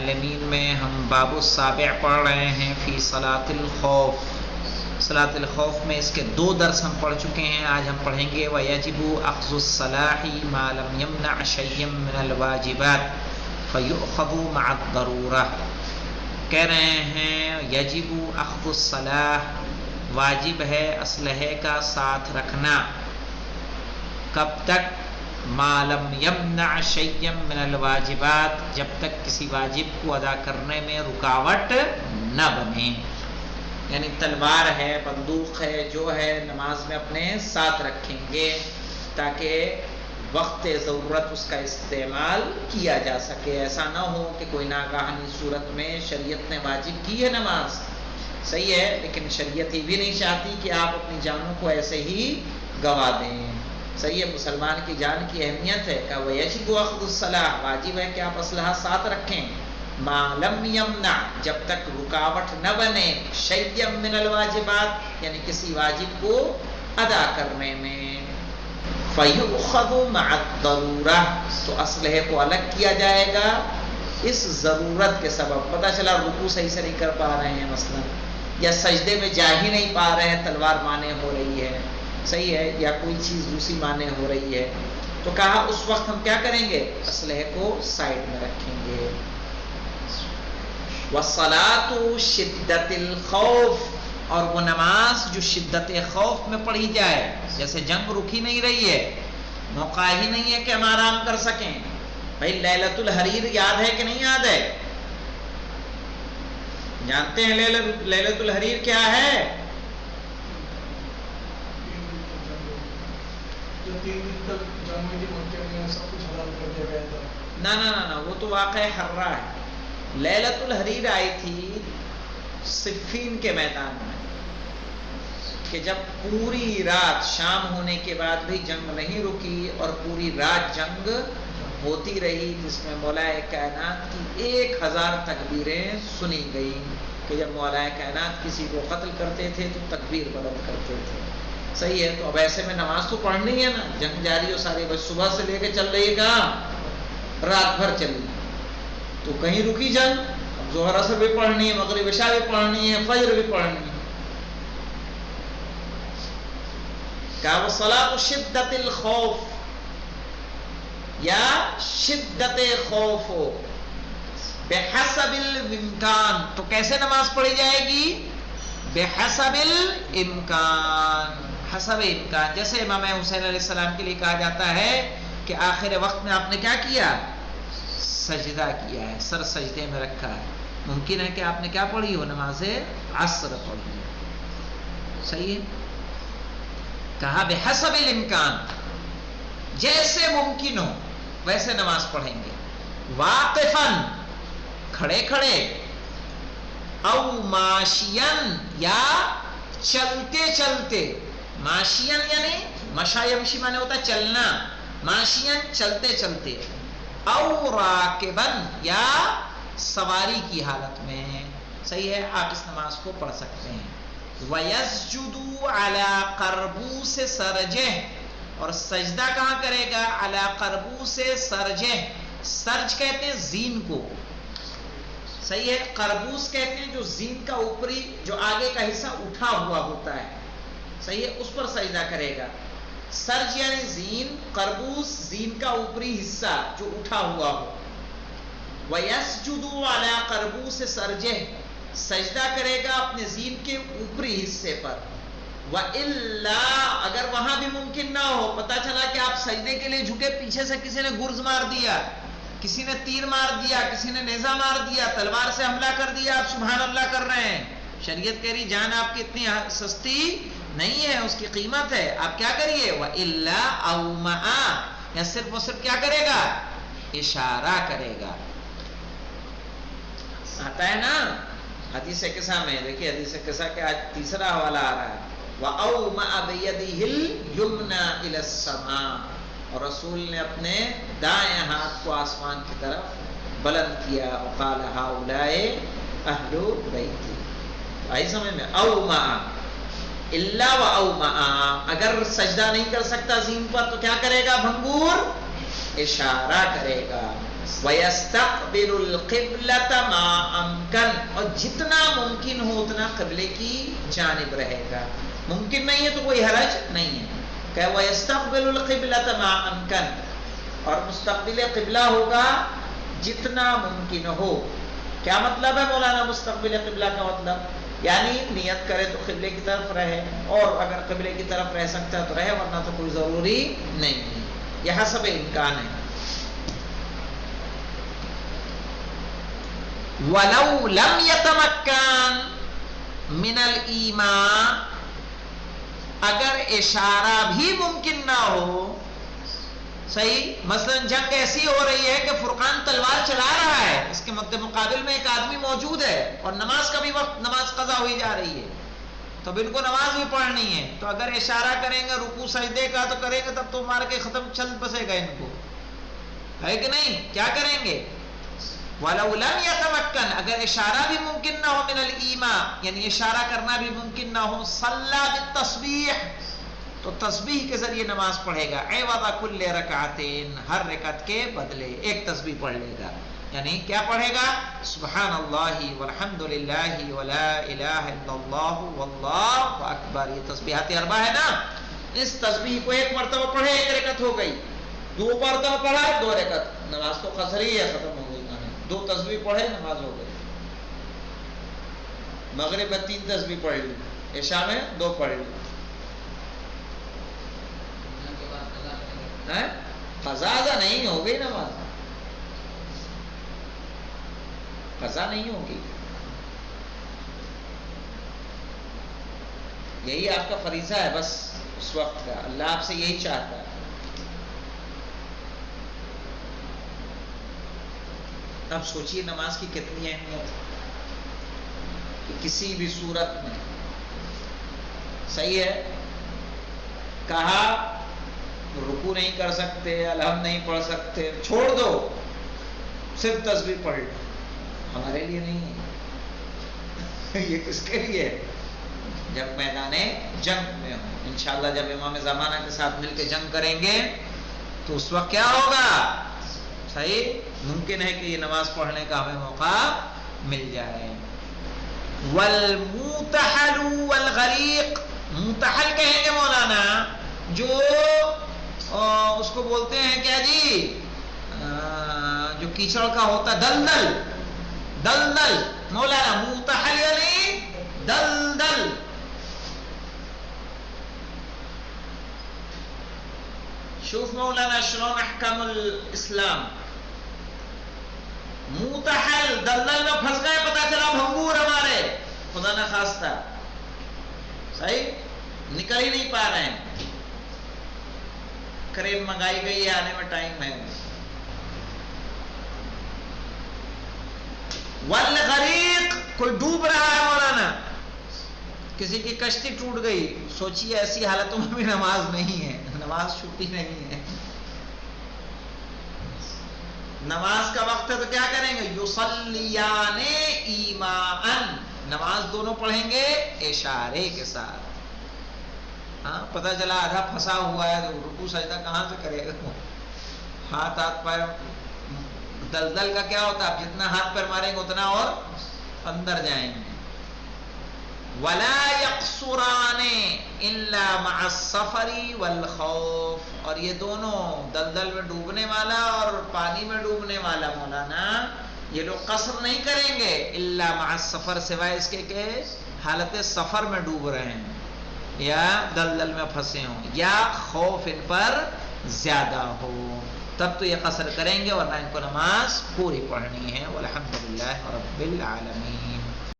المتعلمین میں ہم باب السابع پڑھ رہے ہیں فی صلاۃ الخوف. صلاۃ الخوف میں اس کے 2 درس ہم پڑھ چکے ہیں. آج ہم پڑھیں گے وَيَجِبُ أَخْذُ الصَّلَاحِ مَا لَمْ يَمْنَعْ شَيْئًا مِنَ الْوَاجِبَاتِ فَيُؤْخَذُ مَعَ الضَّرُورَةِ. کہہ رہے ہیں یجب اخذ الصلاح، واجب ہے اسلحے کا ساتھ رکھنا. کب تک؟ ما لم یمنع شیئا من الواجبات، جب تک کسی واجب کو ادا کرنے میں رکاوٹ نہ بنے. یعنی تلوار ہے، بندوق ہے، جو ہے نماز میں اپنے ساتھ رکھیں گے تاکہ وقت ضرورت اس کا استعمال کیا جا سکے. ایسا نہ ہو کہ کوئی ناگہانی صورت میں شریعت نے واجب کی ہے نماز، صحیح ہے، لیکن شریعت یہ بھی نہیں چاہتی کہ آپ اپنی جانوں کو ایسے ہی گوا دیں. صحیح ہے، مسلمان کی جان کی اہمیت ہے. کہ وَيَجِبُ أَخْذُ الصَّلَاحِ، واجب ہے کہ آپ اسلحہ ساتھ رکھیں. مَا لَمْ يَمْنَعْ، جب تک رکاوٹ نہ بنے، شَيْئًا مِنَ الْوَاجِبَاتِ، یعنی کسی واجب کو ادا کرنے میں. فَيُؤْخَذُ مَعَ الضَّرُورَةِ، تو اسلحے کو الگ کیا جائے گا اس ضرورت کے سبب. پتہ چلا رکوع صحیح سے نہیں کر پا رہے ہیں مثلا، یا سجدے میں جا ہی نہیں پا رہے ہیں، تلوار مانے ہو رہی ہے، صحیح ہے، یا کوئی چیز دوسری مانے ہو رہی ہے، تو کہا اس وقت ہم کیا کریں گے؟ اسلحے کو سائڈ میں رکھیں گے. وَالصَّلَاةُ شِدَّةِ الْخَوْفِ، اور وہ نماز جو شدت خوف میں پڑھی جائے، جیسے جنگ رکی نہیں رہی ہے، موقع ہی نہیں ہے کہ ہم آرام کر سکیں. بھائی لیلۃ الحریر یاد ہے کہ نہیں یاد ہے؟ جانتے ہیں لیلۃ الحریر کیا ہے؟ نہ وہ تو واقع حرہ ہے. لیلۃ الحریر آئی تھی صفین کے میدان میں، کہ جب پوری رات شام ہونے کے بعد بھی جنگ نہیں رکی اور پوری رات جنگ ہوتی رہی، جس میں مولا کائنات کی 1000 تکبیریں سنی گئیں. کہ جب مولا کائنات کسی کو قتل کرتے تھے تو تکبیر بلند کرتے تھے. صحیح ہے، تو اب ایسے میں نماز تو پڑھنی ہے نا، جنگ جاری ہو ساری، بس صبح سے لے کے چل رہی ہے، کہاں رات بھر چلی، تو کہیں رکی جنگ. اب ظہر عصر بھی پڑھنی ہے، مغرب عشاء بھی پڑھنی ہے، فجر بھی پڑھنی ہے. کہا وَالصَّلَاةُ شِدَّةِ الْخَوْفِ، یا شدت خوف ہو، بحسب الامکان. تو کیسے نماز پڑھی جائے گی؟ بحسب الامکان، حسب امکان. جیسے امام حسین علیہ السلام کے لیے کہا جاتا ہے کہ آخر وقت میں آپ نے کیا کیا؟ سجدہ کیا ہے، سر سجدے میں رکھا ہے. ممکن ہے کہ آپ نے کیا پڑھی ہو؟ نماز عصر پڑھی ہے. صحیح ہے. کہا بحسب الامکان، جیسے ممکن ہو ویسے نماز پڑھیں گے. واقفاً، کھڑے کھڑے، او ماشین، یا چلتے چلتے. ماشین یعنی مشا یمشی مانے ہوتا چلنا، ماشین چلتے چلتے. او راکبن، یا سواری کی حالت میں. صحیح ہے، آپ اس نماز کو پڑھ سکتے ہیں. وَيَسْجُدُ عَلَى قَرْبُوسِ سَرْجِهِ، اور سجدہ کہاں کرے گا؟ عَلَى قَرْبُوسِ سَرْجِهِ. سرج کہتے ہیں زین کو، صحیح ہے. قربوس کہتے ہیں جو زین کا اوپری، جو آگے کا حصہ اٹھا ہوا ہوتا ہے، صحیح ہے، اس پر سجدہ کرے گا. سرج یعنی زین، قربوس زین کا اوپری حصہ جو اٹھا ہوا ہو. وَيَسْجُدُ عَلَى قَرْبُوسِ سَرْجِهِ، سجدہ کرے گا اپنے زین کے اوپری حصے پر. وَإِلَّا، اگر وہاں بھی ممکن نہ ہو، پتہ چلا کہ آپ سجدے کے لیے جھکے، پیچھے سے کسی نے گرز مار دیا، کسی نے تیر مار دیا، کسی نے نیزہ مار دیا، تلوار سے حملہ کر دیا، آپ سبحان اللہ کر رہے ہیں. شریعت کہہ رہی جان آپ کی اتنی سستی نہیں ہے، اس کی قیمت ہے. آپ کیا کریے؟ وَإِلَّا أَوْمَعَ، یا صرف اور صرف کیا کرے گا؟ اشارہ کرے گا. آتا ہے نا حدیث قصہ میں، دیکھیے حدیث قصہ کے آج تیسرا حوالہ آ رہا ہے. وَأَوْمَعَ بِيَدِهِ الْيُمْنَى إِلَى السَّمَاءِ، اور رسول نے اپنے دائیں ہاتھ کو آسمان کی طرف بلند کیا. وَقَالَ هَؤُلَاءِ أَهْلُ بَيْتِي. آئی سمجھ میں؟ أَوْمَعَ، إِلَّا وَأَوْمَعَ، اگر سجدہ نہیں کر سکتا زین پر تو کیا کرے گا؟ بھنگور اشارہ کرے گا. وَيَسْتَقْبِلُ الْقِبْلَةَ مَا أَمْكَنَ، اور جتنا ممکن ہو اتنا قبلے کی جانب رہے گا. ممکن نہیں ہے تو کوئی حرج نہیں ہے کہ وَيَسْتَقْبِلُ الْقِبْلَةَ مَا أَمْكَنَ، اور مستقبل قبلہ ہوگا جتنا ممکن ہو. کیا مطلب ہے مولانا مستقبل قبلہ کا مطلب؟ یعنی نیت کرے تو قبلے کی طرف رہے، اور اگر قبلے کی طرف رہ سکتا ہے تو رہے، ورنہ تو کوئی ضروری نہیں ہے. یہ حسب امکان ہے. وَلَوْ لَمْ يَتَمَكَّنْ مِنَ الْإِيمَاءِ، اگر اشارہ بھی ممکن نہ ہو. صحیح، مثلا جنگ ایسی ہو رہی ہے کہ فرقان تلوار چلا رہا ہے، اس کے مقابل میں ایک آدمی موجود ہے، اور نماز کا بھی وقت، نماز قضا ہوئی جا رہی ہے، تو اب ان کو نماز بھی پڑھنی ہے. تو اگر اشارہ کریں گے رکوع سجدے کا تو کریں گے، تب تو مار کے ختم چل بسے گا ان کو، ہے کہ نہیں؟ کیا کریں گے؟ وَلَوْ لَمْ يَتَمَكَّنْ، اگر اشارہ بھی ممکن نہ ہو من الایماء، یعنی اشارہ کرنا بھی ممکن نہ ہو، صلی بالتسبیح، تو تسبیح کے ذریعے نماز پڑھے گا. عوض کل رکعتین، ہر رکعت کے بدلے ایک تسبیح پڑھ لے گا. یعنی کیا پڑھے گا؟ سبحان اللہ والحمد للہ ولا الہ الا اللہ واللہ اکبر. یہ تسبیحات اربع ہے نا، اس تسبیح کو ایک مرتبہ پڑھے ایک رکعت ہو گئی، دو مرتبہ پڑھا دو رکعت، نماز تو قصری ہے، ختم ہو گئی. دو تسبیح پڑھے نماز ہو گئی. مغرب میں 3 تسبیح پڑھ لی، عشاء میں 2 پڑھ لی. قضا نہیں ہوگی نماز، قضا نہیں ہوگی. یہی آپ کا فریضہ ہے بس اس وقت کا، اللہ آپ سے یہی چاہتا ہے. اب سوچئے نماز کی کتنی اہمیت کہ کسی بھی صورت میں، صحیح ہے، کہا رکوع نہیں کر سکتے، الحمد نہیں پڑھ سکتے، چھوڑ دو، صرف تسبیح پڑھ لو. ہمارے لیے نہیں ہے یہ کس کے لیے ہے؟ جب میدان جنگ میں ہو. انشاءاللہ جب امام زمانہ کے ساتھ مل کے جنگ کریں گے تو اس وقت کیا ہوگا؟ صحیح، ممکن ہے کہ یہ نماز پڑھنے کا ہمیں موقع مل جائے. والموتحل والغریق، موتحل کہیں گے مولانا جو اس کو بولتے ہیں کیا جی، جو کیچڑ کا ہوتا ہے، دلدل. دلدل مولانا موتحل یعنی دلدل. شوف مولانا شلون احکام الاسلام. موتحل دلدل میں پھنس گئے، پتا چلا بھنگور ہمارے، خدا نہ خواستہ، صحیح نکل ہی نہیں پا رہے ہیں. کریم منگائی گئی ہے، آنے میں ٹائم ہے. والغریق، کوئی ڈوب رہا ہے مولانا، کسی کی کشتی ٹوٹ گئی. سوچیے ایسی حالتوں میں بھی نماز نہیں ہے، نماز چھٹی نہیں ہے. نماز کا وقت ہے تو کیا کریں گے؟ یصلیان ایماءً، نماز دونوں پڑھیں گے اشارے کے ساتھ. ہاں پتہ چلا آدھا پھنسا ہوا ہے تو رکوع سجدہ کہاں سے کرے گا؟ ہاتھ پیر، دلدل کا کیا ہوتا ہے؟ آپ جتنا ہاتھ پیر ماریں گے اتنا اور اندر جائیں گے. ولا یقصران الا مع السفر والخوف، اور یہ دونوں دلدل میں ڈوبنے والا اور پانی میں ڈوبنے والا مولانا، یہ لوگ قصر نہیں کریں گے الا مع السفر، سوائے اس کے کہ حالت سفر میں ڈوب رہے ہیں یا دلدل میں پھنسے ہوں یا خوف ان پر زیادہ ہو، تب تو یہ قصر کریں گے، ورنہ ان کو نماز پوری پڑھنی ہے. والحمدللہ رب العالمین.